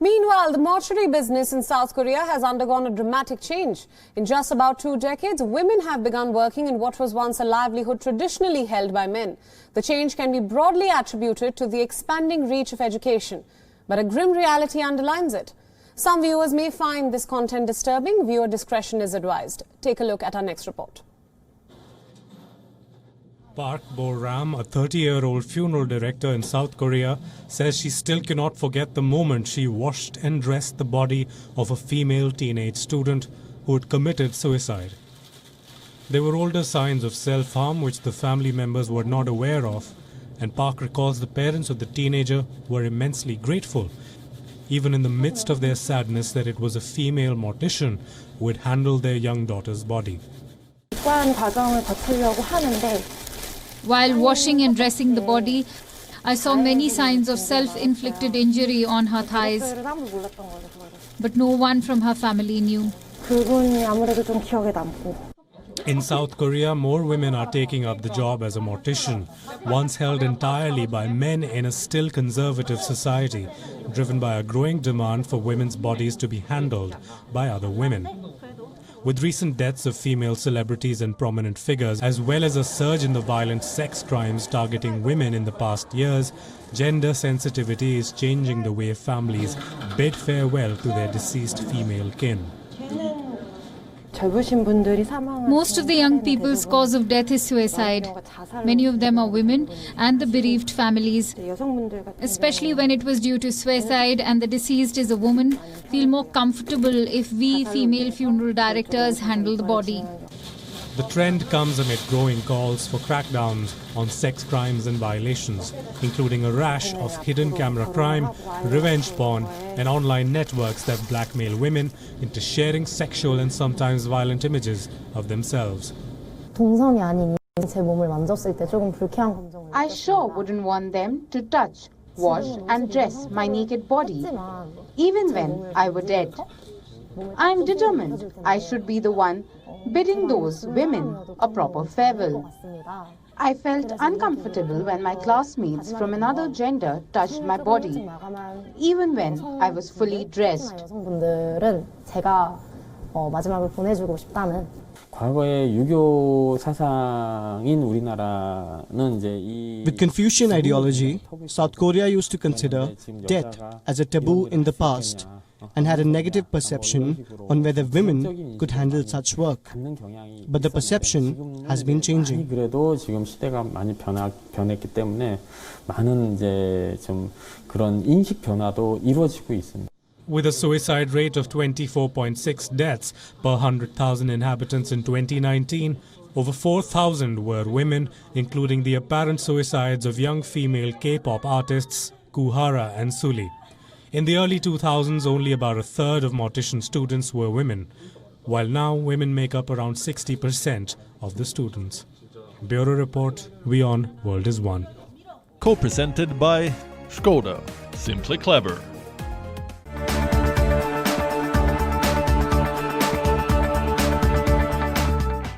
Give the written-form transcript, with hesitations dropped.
Meanwhile, the mortuary business in South Korea has undergone a dramatic change. In just about 2 decades, women have begun working in what was once a livelihood traditionally held by men. The change can be broadly attributed to the expanding reach of education, but a grim reality underlines it. Some viewers may find this content disturbing. Viewer discretion is advised. Take a look at our next report. Park Bo-ram, a 30-year-old funeral director in South Korea, says she still cannot forget the moment she washed and dressed the body of a female teenage student who had committed suicide. There were older signs of self-harm which the family members were not aware of, and Park recalls the parents of the teenager were immensely grateful, even in the midst of their sadness, that it was a female mortician who had handled their young daughter's body. While washing and dressing the body, I saw many signs of self-inflicted injury on her thighs, but no one from her family knew. In South Korea, more women are taking up the job as a mortician, once held entirely by men in a still conservative society, driven by a growing demand for women's bodies to be handled by other women. With recent deaths of female celebrities and prominent figures, as well as a surge in the violent sex crimes targeting women in the past years, gender sensitivity is changing the way families bid farewell to their deceased female kin. Most of the young people's cause of death is suicide. Many of them are women and the bereaved families. Especially when it was due to suicide and the deceased is a woman, feel more comfortable if we female funeral directors handle the body. The trend comes amid growing calls for crackdowns on sex crimes and violations, including a rash of hidden camera crime, revenge porn, and online networks that blackmail women into sharing sexual and sometimes violent images of themselves. I sure wouldn't want them to touch, wash and dress my naked body, even when I were dead. I'm determined I should be the one bidding those women a proper farewell. I felt uncomfortable when my classmates from another gender touched my body, even when I was fully dressed. The Confucian ideology, South Korea used to consider death as a taboo in the past and had a negative perception on whether women could handle such work. But the perception has been changing. With a suicide rate of 24.6 deaths per 100,000 inhabitants in 2019, over 4,000 were women, including the apparent suicides of young female K-pop artists Kuhara and Sulli. In the early 2000s, only about a third of mortician students were women, while now women make up around 60% of the students. Bureau Report, WION World is One. Co-presented by Skoda. Simply clever.